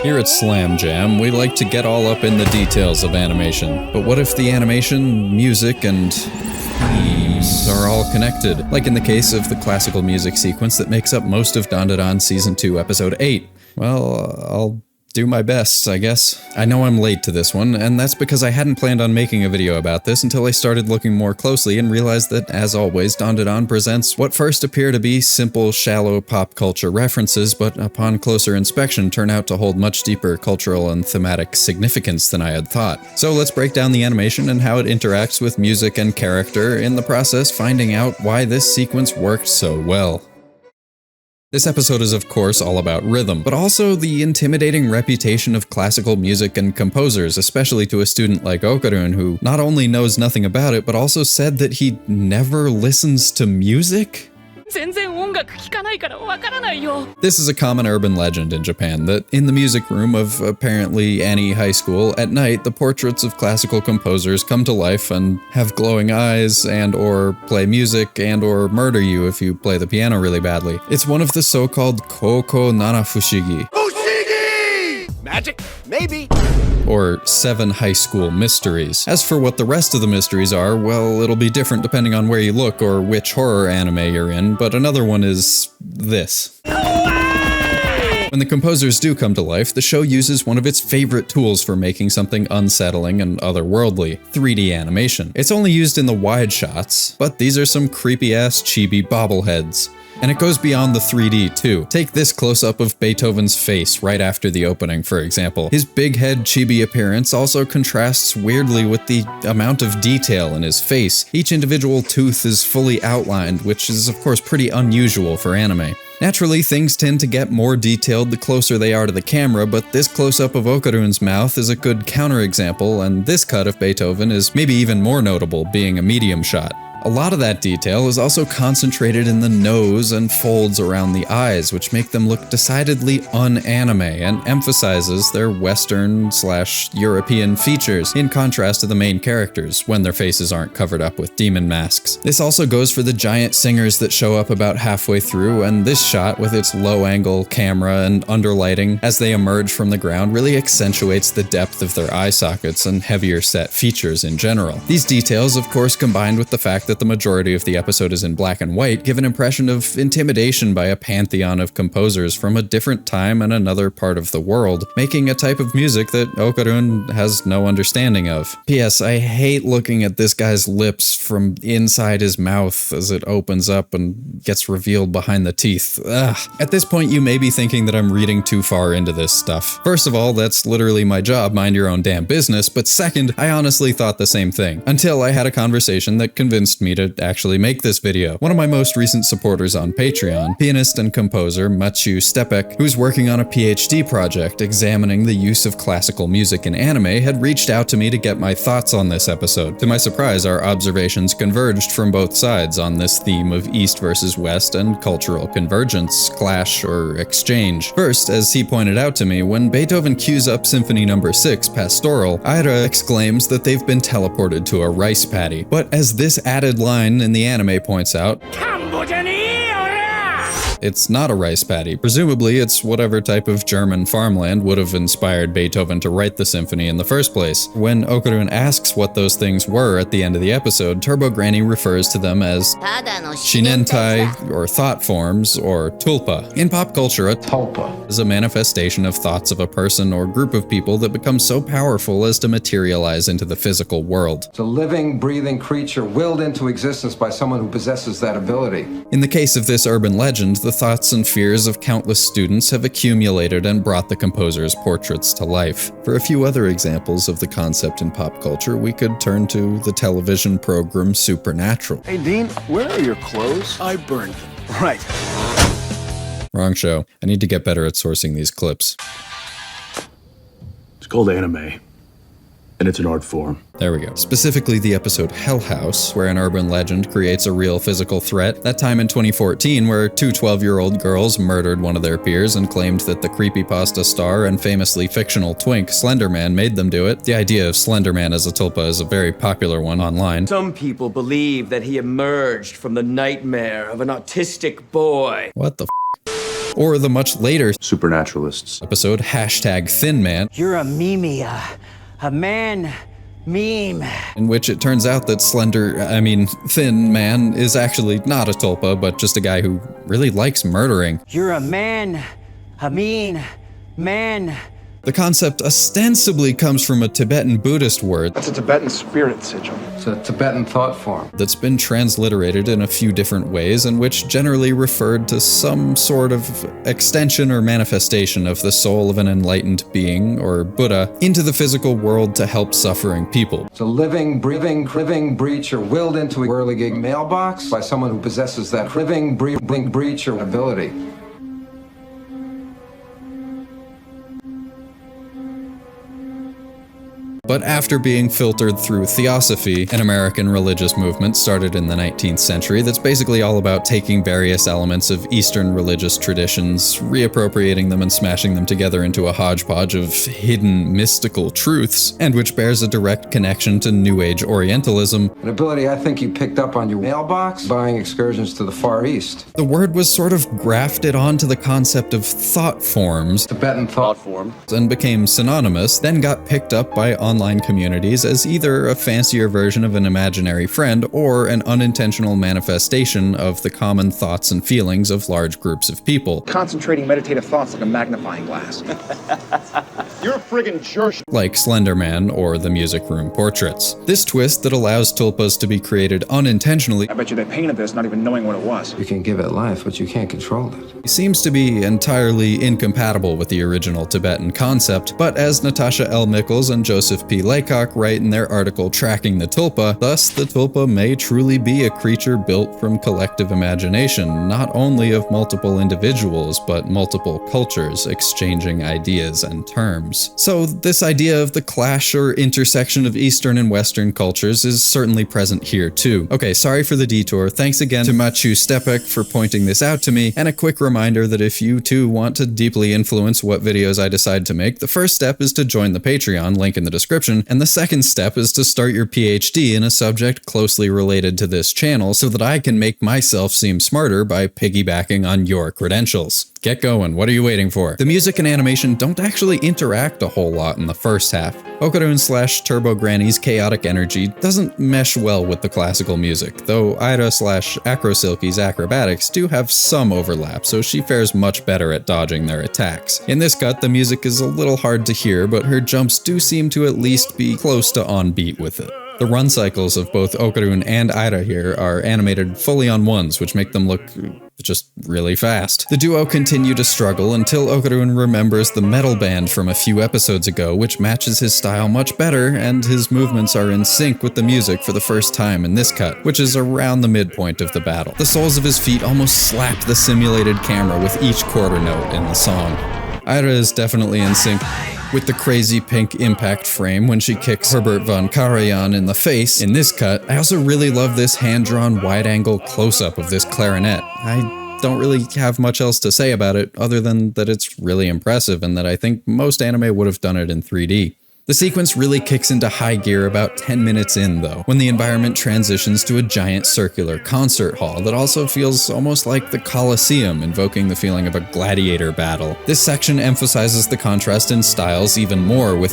Here at Slam Jam, we like to get all up in the details of animation. But what if the animation, music, and themes are all connected? Like in the case of the classical music sequence that makes up most of Dandadan Season 2, Episode 8. Well, I'll do my best, I guess. I know I'm late to this one, and that's because I hadn't planned on making a video about this until I started looking more closely and realized that, as always, Dandadan presents what first appear to be simple, shallow pop culture references, but upon closer inspection turn out to hold much deeper cultural and thematic significance than I had thought. So let's break down the animation and how it interacts with music and character, in the process finding out why this sequence worked so well. This episode is of course all about rhythm, but also the intimidating reputation of classical music and composers, especially to a student like Okarun, who not only knows nothing about it, but also said that he never listens to music? This is a common urban legend in Japan, that in the music room of apparently any high school, at night the portraits of classical composers come to life and have glowing eyes and or play music and or murder you if you play the piano really badly. It's one of the so-called Koko Nana Fushigi. Fushigi! Magic? Maybe. Or 7 high school mysteries. As for what the rest of the mysteries are, well, it'll be different depending on where you look or which horror anime you're in, but another one is this. When the composers do come to life, the show uses one of its favorite tools for making something unsettling and otherworldly: 3D animation. It's only used in the wide shots, but these are some creepy-ass chibi bobbleheads. And it goes beyond the 3D too. Take this close-up of Beethoven's face right after the opening, for example. His big head chibi appearance also contrasts weirdly with the amount of detail in his face. Each individual tooth is fully outlined, which is of course pretty unusual for anime. Naturally, things tend to get more detailed the closer they are to the camera, but this close-up of Okarun's mouth is a good counterexample, and this cut of Beethoven is maybe even more notable, being a medium shot. A lot of that detail is also concentrated in the nose and folds around the eyes, which make them look decidedly un-anime and emphasizes their Western/European features, in contrast to the main characters, when their faces aren't covered up with demon masks. This also goes for the giant singers that show up about halfway through, and this shot, with its low-angle camera and underlighting as they emerge from the ground, really accentuates the depth of their eye sockets and heavier set features in general. These details, of course, combined with the fact that the majority of the episode is in black and white, give an impression of intimidation by a pantheon of composers from a different time and another part of the world, making a type of music that Okarun has no understanding of. P.S. I hate looking at this guy's lips from inside his mouth as it opens up and gets revealed behind the teeth. Ugh. At this point, you may be thinking that I'm reading too far into this stuff. First of all, that's literally my job, mind your own damn business, but second, I honestly thought the same thing, until I had a conversation that convinced me to actually make this video. One of my most recent supporters on Patreon, pianist and composer Maciu Stepek, who's working on a PhD project examining the use of classical music in anime, had reached out to me to get my thoughts on this episode. To my surprise, our observations converged from both sides on this theme of East versus West and cultural convergence, clash, or exchange. First, as he pointed out to me, when Beethoven cues up Symphony No. 6, Pastoral, Ira exclaims that they've been teleported to a rice paddy. But as this added line in the anime points out, it's not a rice paddy. Presumably, it's whatever type of German farmland would have inspired Beethoven to write the symphony in the first place. When Okarun asks what those things were at the end of the episode, Turbo Granny refers to them as shinentai, or thought forms, or tulpa. In pop culture, a tulpa is a manifestation of thoughts of a person or group of people that become so powerful as to materialize into the physical world. It's a living, breathing creature willed into existence by someone who possesses that ability. In the case of this urban legend, the thoughts and fears of countless students have accumulated and brought the composer's portraits to life. For a few other examples of the concept in pop culture, we could turn to the television program Supernatural. Hey, Dean, where are your clothes? I burned them. Right. Wrong show. I need to get better at sourcing these clips. It's called anime, and it's an art form. There we go. Specifically the episode Hell House, where an urban legend creates a real physical threat. That time in 2014, where 2 12-year-old girls murdered one of their peers and claimed that the creepypasta star and famously fictional twink Slenderman made them do it. The idea of Slenderman as a tulpa is a very popular one online. Some people believe that he emerged from the nightmare of an autistic boy. What the f***? Or the much later Supernaturalists. episode #Thin Man, You're a meme, a man meme. in which it turns out that Thin Man is actually not a tulpa, but just a guy who really likes murdering. You're a man, a mean man. The concept ostensibly comes from a Tibetan Buddhist word That's a Tibetan spirit sigil. It's a Tibetan thought form. that's been transliterated in a few different ways, and which generally referred to some sort of extension or manifestation of the soul of an enlightened being, or Buddha, into the physical world to help suffering people. It's a living, breathing breach or willed into a whirligig mailbox by someone who possesses that living, breach or ability. But after being filtered through Theosophy, an American religious movement started in the 19th century that's basically all about taking various elements of Eastern religious traditions, reappropriating them and smashing them together into a hodgepodge of hidden mystical truths, and which bears a direct connection to New Age Orientalism. An ability I think you picked up on your mailbox, buying excursions to the Far East. The word was sort of grafted onto the concept of thought forms Tibetan thought Form. and became synonymous, then got picked up by online communities as either a fancier version of an imaginary friend or an unintentional manifestation of the common thoughts and feelings of large groups of people. Concentrating meditative thoughts like a magnifying glass. You're a friggin' jerk. Like Slenderman or the Music Room Portraits. This twist that allows tulpas to be created unintentionally I bet you they painted this not even knowing what it was. You can give it life, but you can't control it. seems to be entirely incompatible with the original Tibetan concept, but as Natasha L. Mickles and Joseph P. Laycock write in their article Tracking the Tulpa, thus the tulpa may truly be a creature built from collective imagination, not only of multiple individuals, but multiple cultures exchanging ideas and terms. So this idea of the clash or intersection of Eastern and Western cultures is certainly present here too. Okay, sorry for the detour. Thanks again to Maciu Stepek for pointing this out to me, and a quick reminder that if you too want to deeply influence what videos I decide to make, the first step is to join the Patreon, link in the description, and the second step is to start your PhD in a subject closely related to this channel so that I can make myself seem smarter by piggybacking on your credentials. Get going, what are you waiting for? The music and animation don't actually interact a whole lot in the first half. Okarun/Turbo Granny's chaotic energy doesn't mesh well with the classical music, though Ida/Acrosilky's acrobatics do have some overlap, so she fares much better at dodging their attacks. In this cut, the music is a little hard to hear, but her jumps do seem to at least be close to on beat with it. The run cycles of both Okarun and Ida here are animated fully on ones, which make them look just really fast. The duo continue to struggle until Okarun remembers the metal band from a few episodes ago, which matches his style much better, and his movements are in sync with the music for the first time in this cut, which is around the midpoint of the battle. The soles of his feet almost slap the simulated camera with each quarter note in the song. Ida is definitely in sync with the crazy pink impact frame when she kicks Herbert von Karajan in the face in this cut. I also really love this hand-drawn wide-angle close-up of this clarinet. I don't really have much else to say about it other than that it's really impressive and that I think most anime would have done it in 3D. The sequence really kicks into high gear about 10 minutes in though, when the environment transitions to a giant circular concert hall that also feels almost like the Colosseum, invoking the feeling of a gladiator battle. This section emphasizes the contrast in styles even more with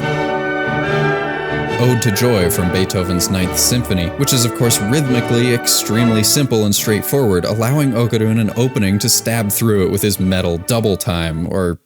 Ode to Joy from Beethoven's Ninth Symphony, which is of course rhythmically extremely simple and straightforward, allowing Okarun an opening to stab through it with his metal double time, or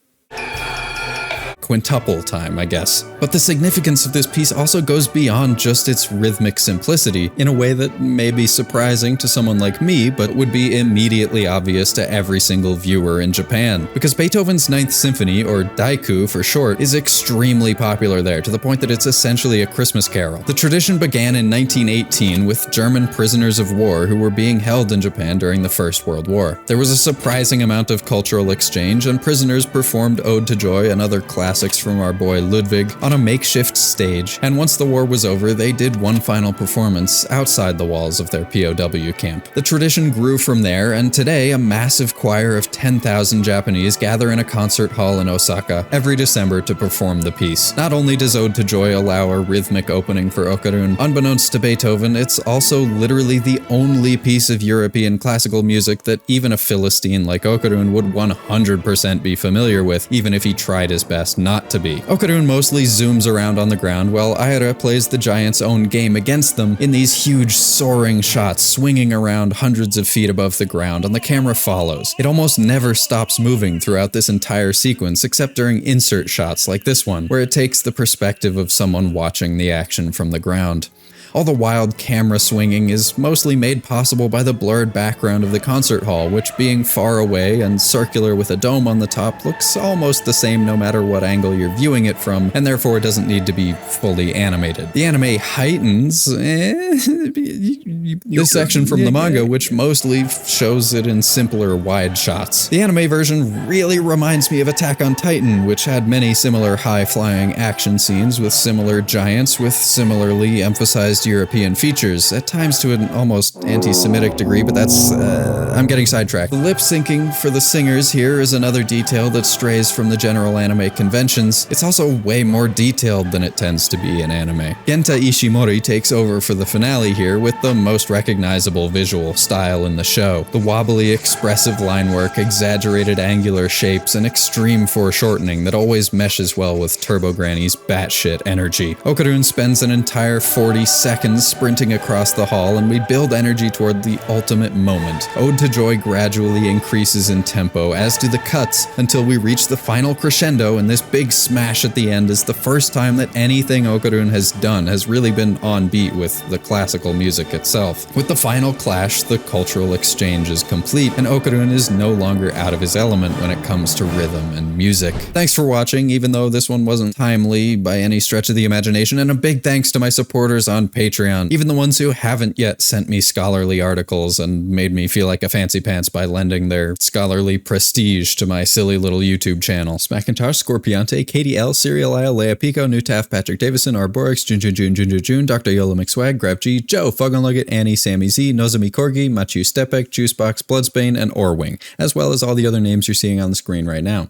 quintuple time, I guess. But the significance of this piece also goes beyond just its rhythmic simplicity in a way that may be surprising to someone like me, but would be immediately obvious to every single viewer in Japan. Because Beethoven's Ninth Symphony, or Daiku for short, is extremely popular there, to the point that it's essentially a Christmas carol. The tradition began in 1918 with German prisoners of war who were being held in Japan during the First World War. There was a surprising amount of cultural exchange, and prisoners performed Ode to Joy and other classic classics from our boy Ludwig on a makeshift stage, and once the war was over, they did one final performance outside the walls of their POW camp. The tradition grew from there, and today a massive choir of 10,000 Japanese gather in a concert hall in Osaka every December to perform the piece. Not only does Ode to Joy allow a rhythmic opening for Okarun, unbeknownst to Beethoven, it's also literally the only piece of European classical music that even a Philistine like Okarun would 100% be familiar with, even if he tried his best not to be. Okarun mostly zooms around on the ground, while Aira plays the giant's own game against them in these huge soaring shots swinging around hundreds of feet above the ground, and the camera follows. It almost never stops moving throughout this entire sequence, except during insert shots like this one, where it takes the perspective of someone watching the action from the ground. All the wild camera swinging is mostly made possible by the blurred background of the concert hall, which, being far away and circular with a dome on the top, looks almost the same no matter what angle you're viewing it from, and therefore it doesn't need to be fully animated. The anime heightens this section from the manga, which mostly shows it in simpler wide shots. The anime version really reminds me of Attack on Titan, which had many similar high-flying action scenes with similar giants with similarly emphasized European features, at times to an almost anti-Semitic degree, but that's, I'm getting sidetracked. The lip syncing for the singers here is another detail that strays from the general anime conventions. It's also way more detailed than it tends to be in anime. Genta Ishimori takes over for the finale here with the most recognizable visual style in the show. The wobbly, expressive line work, exaggerated angular shapes, and extreme foreshortening that always meshes well with Turbo Granny's batshit energy. Okarun spends an entire 40 seconds sprinting across the hall, and we build energy toward the ultimate moment. Ode to Joy gradually increases in tempo, as do the cuts, until we reach the final crescendo, and this big smash at the end is the first time that anything Okarun has done has really been on beat with the classical music itself. With the final clash, the cultural exchange is complete, and Okarun is no longer out of his element when it comes to rhythm and music. Thanks for watching, even though this one wasn't timely by any stretch of the imagination, and a big thanks to my supporters on Patreon, even the ones who haven't yet sent me scholarly articles and made me feel like a fancy pants by lending their scholarly prestige to my silly little YouTube channel. Smackintosh, Scorpiante, Katie L, Serial Isle, Leia Pico, Newtaf, Patrick Davison, Arborix, June, Dr. Yola McSwag, Grab G, Joe, Fugunlugget, Annie, Sammy Z, Nozami Corgi, Machu Stepek, Juicebox, Bloodsbane, and Orwing, as well as all the other names you're seeing on the screen right now.